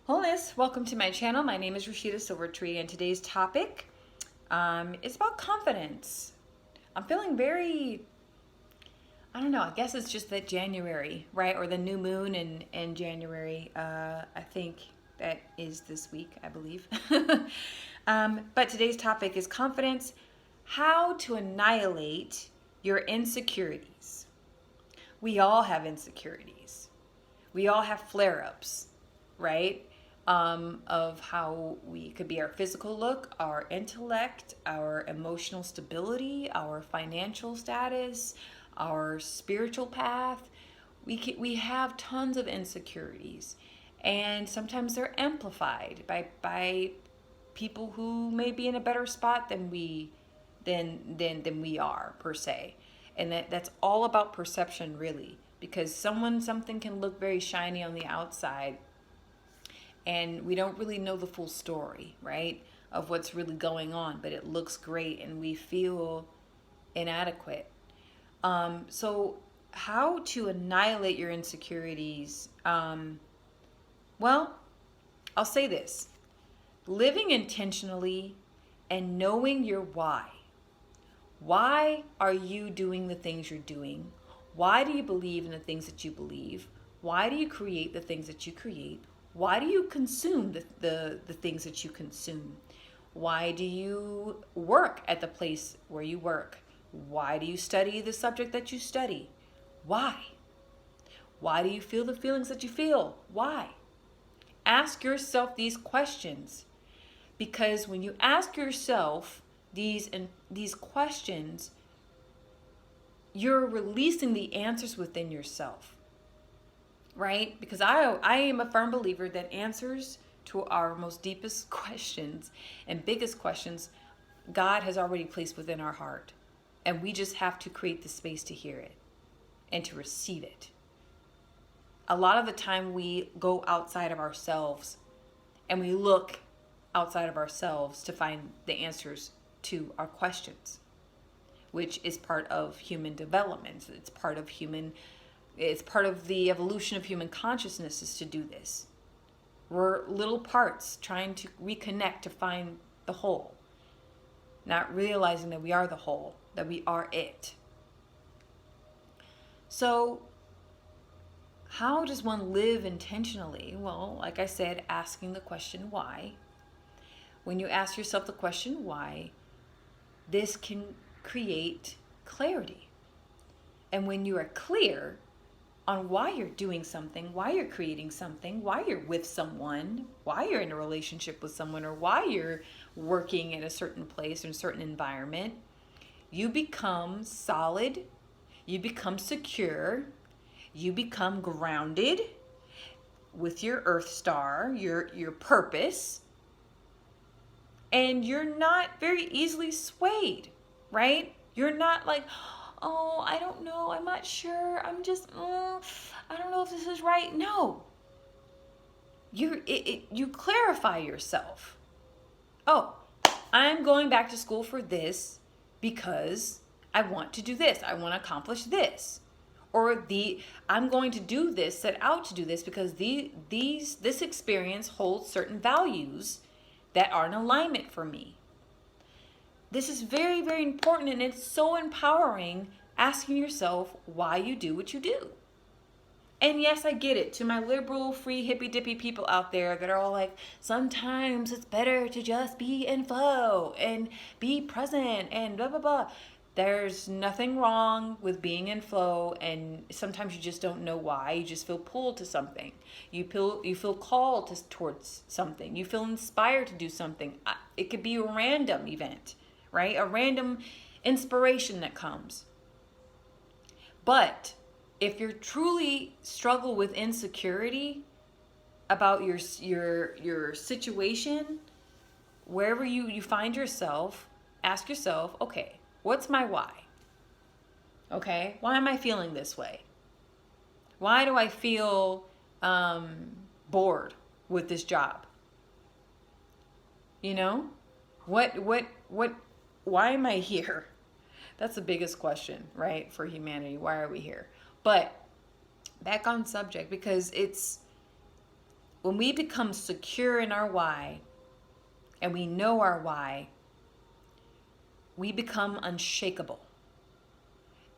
Wholeness, welcome to my channel. My name is Rashida Silvertree, and today's topic is about confidence. I'm feeling very, I don't know, I guess it's just that January, right? Or the new moon in January. I think that is this week, I believe. But today's topic is confidence, how to annihilate your insecurities. We all have insecurities. We all have flare-ups, right? Of how we could be our physical look, our intellect, our emotional stability, our financial status, our spiritual path. We have tons of insecurities, and sometimes they're amplified by people who may be in a better spot than we are per se. And that's all about perception, really, because something can look very shiny on the outside, and we don't really know the full story, right, of what's really going on, but it looks great and we feel inadequate. So how to annihilate your insecurities? Well, I'll say this: living intentionally and knowing your why. Why are you doing the things you're doing? Why do you believe in the things that you believe? Why do you create the things that you create? Why do you consume the things that you consume? Why do you work at the place where you work? Why do you study the subject that you study? Why? Why do you feel the feelings that you feel? Why? Ask yourself these questions, because when you ask yourself these questions, you're releasing the answers within yourself. Right? Because I am a firm believer that answers to our most deepest questions and biggest questions, God has already placed within our heart. And we just have to create the space to hear it and to receive it. A lot of the time we go outside of ourselves and we look outside of ourselves to find the answers to our questions, which is part of human development. It's part of the evolution of human consciousness is to do this. We're little parts trying to reconnect to find the whole, not realizing that we are the whole, that we are it. So how does one live intentionally? Well, like I said, asking the question why. When you ask yourself the question why, this can create clarity. And when you are clear on why you're doing something, why you're creating something, why you're with someone, why you're in a relationship with someone, or why you're working in a certain place or a certain environment, you become solid, you become secure, you become grounded with your earth star, your purpose, and you're not very easily swayed, right? You're not like, oh, I don't know, I'm not sure, I don't know if this is right. No. You clarify yourself. Oh, I'm going back to school for this because I want to do this. I want to accomplish this. Or I'm going to do this, set out to do this because this experience holds certain values that are in alignment for me. This is very, very important, and it's so empowering, asking yourself why you do what you do. And yes, I get it. To my liberal, free, hippy-dippy people out there that are all like, sometimes it's better to just be in flow and be present and blah, blah, blah. There's nothing wrong with being in flow, and sometimes you just don't know why. You just feel pulled to something. You feel called towards something. You feel inspired to do something. It could be a random event, right? A random inspiration that comes. But if you truly struggle with insecurity about your situation, wherever you find yourself, ask yourself, okay, what's my why? Okay, why am I feeling this way? Why do I feel bored with this job? You know, why am I here? That's the biggest question, right, for humanity. Why are we here? But back on subject, because when we become secure in our why and we know our why, we become unshakable.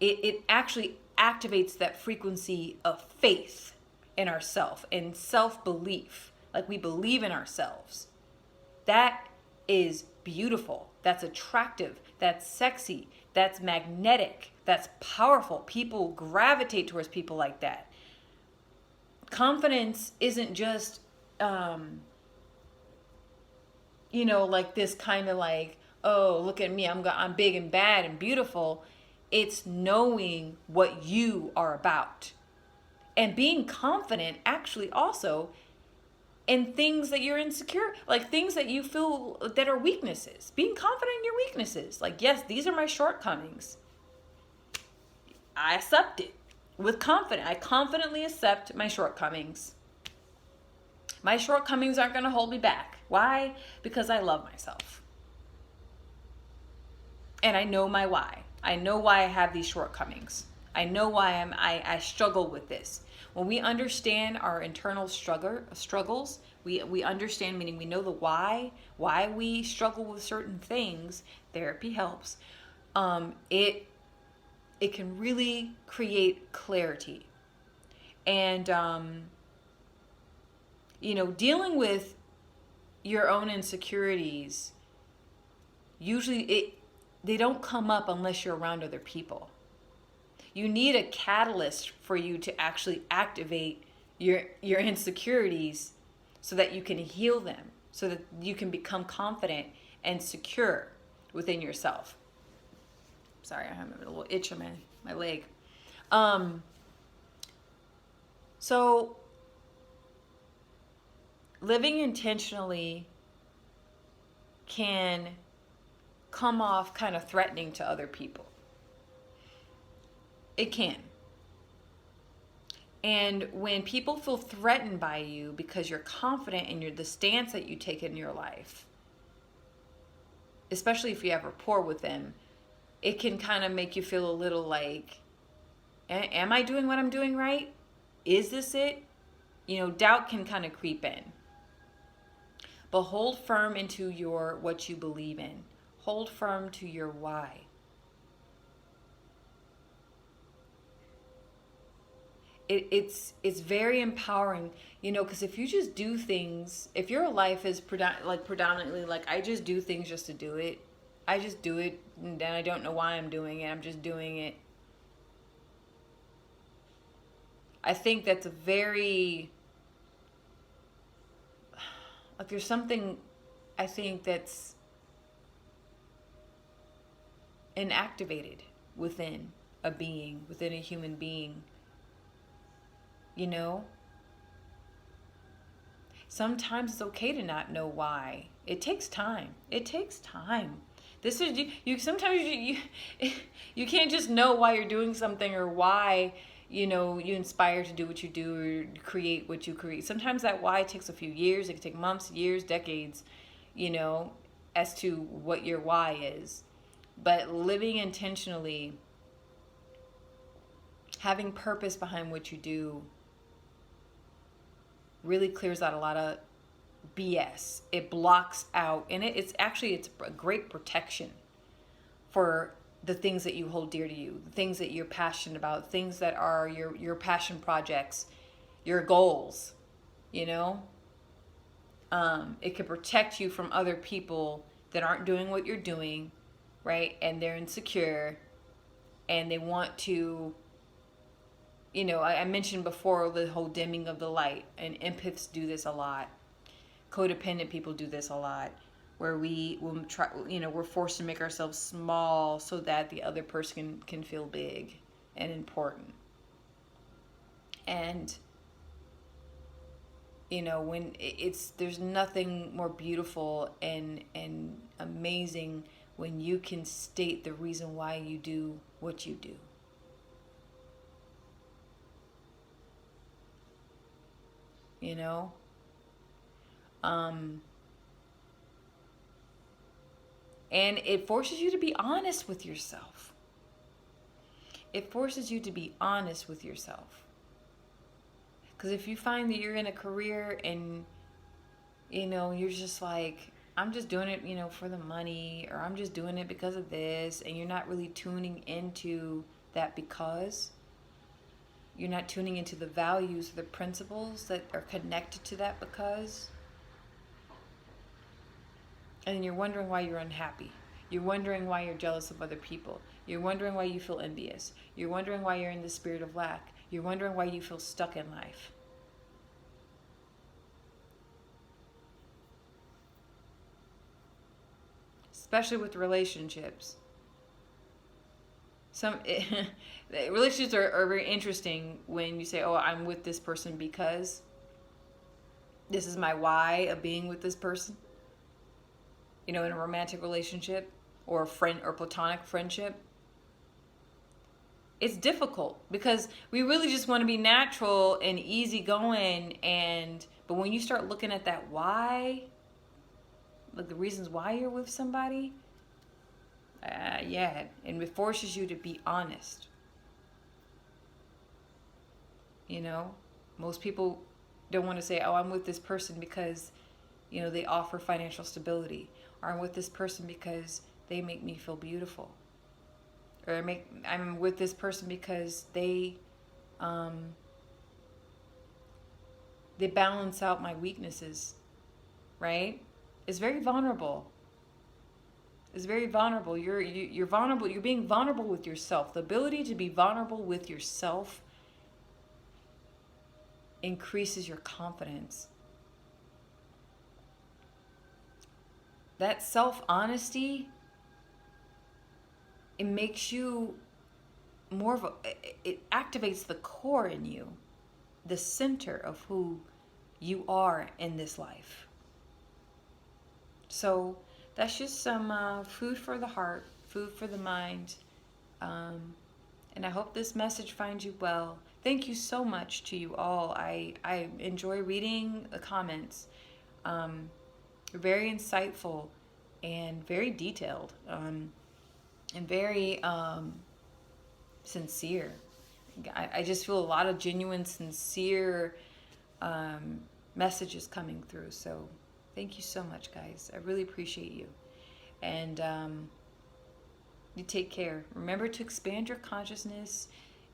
It actually activates that frequency of faith in ourself and self-belief. Like we believe in ourselves. That is beautiful. That's attractive. That's sexy. That's magnetic. That's powerful. People gravitate towards people like that. Confidence isn't just, like this kind of like, oh, look at me, I'm big and bad and beautiful. It's knowing what you are about. And being confident actually also in things that you're insecure, like things that you feel that are weaknesses. Being confident in your weaknesses. Like, yes, these are my shortcomings. I accept it with confidence. I confidently accept my shortcomings. My shortcomings aren't going to hold me back. Why? Because I love myself. And I know my why. I know why I have these shortcomings. I know why I struggle with this. When we understand our internal struggles, we understand, meaning we know the why we struggle with certain things. Therapy helps. It can really create clarity. And dealing with your own insecurities, usually they don't come up unless you're around other people. You need a catalyst for you to actually activate your insecurities so that you can heal them, so that you can become confident and secure within yourself. Sorry, I have a little itch on my leg. So living intentionally can come off kind of threatening to other people. It can. And when people feel threatened by you because you're confident in the stance that you take in your life, especially if you have rapport with them, it can kind of make you feel a little like, am I doing what I'm doing right? Is this it? Doubt can kind of creep in. But hold firm into what you believe in. Hold firm to your why. It's very empowering, because if you just do things, if your life is predominantly like, I just do things just to do it, I just do it, and then I don't know why I'm doing it, I'm just doing it. I think that's a very, like, there's something, I think, that's inactivated within a being, within a human being. Sometimes it's okay to not know why. It takes time. This is you. Sometimes you can't just know why you're doing something or why you inspire to do what you do or create what you create. Sometimes that why takes a few years. It can take months, years, decades, as to what your why is. But living intentionally, having purpose behind what you do, really clears out a lot of BS. It blocks out, and it's a great protection for the things that you hold dear to you, the things that you're passionate about, things that are your passion projects, your goals. It can protect you from other people that aren't doing what you're doing, right? And they're insecure, and they want to. I mentioned before the whole dimming of the light, and empaths do this a lot. Codependent people do this a lot, where we're forced to make ourselves small so that the other person can feel big and important. And when there's nothing more beautiful and amazing when you can state the reason why you do what you do. And it forces you to be honest with yourself. Because if you find that you're in a career and, you're just like, I'm just doing it, for the money, or I'm just doing it because of this, and you're not really tuning into that because, you're not tuning into the values, the principles that are connected to that because, and you're wondering why you're unhappy. You're wondering why you're jealous of other people. You're wondering why you feel envious. You're wondering why you're in the spirit of lack. You're wondering why you feel stuck in life. Especially with relationships. Relationships are very interesting when you say, oh, I'm with this person because this is my why of being with this person. In a romantic relationship or a friend or platonic friendship. It's difficult because we really just want to be natural and easygoing, but when you start looking at that why, like the reasons why you're with somebody, yeah, and it forces you to be honest. Most people don't want to say, oh, I'm with this person because, they offer financial stability, or I'm with this person because they make me feel beautiful, or I'm with this person because they balance out my weaknesses, right? It's very vulnerable. It's very vulnerable. You're vulnerable. You're being vulnerable with yourself. The ability to be vulnerable with yourself increases your confidence. That self-honesty, it makes you it activates the core in you, the center of who you are in this life. So that's just some food for the heart, food for the mind. And I hope this message finds you well. Thank you so much to you all. I enjoy reading the comments. Very insightful and very detailed, and very sincere. I just feel a lot of genuine, sincere messages coming through. So thank you so much, guys. I really appreciate you. And you take care. Remember to expand your consciousness,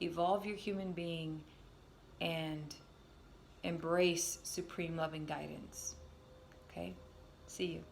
evolve your human being, and embrace supreme loving guidance. Okay? See you.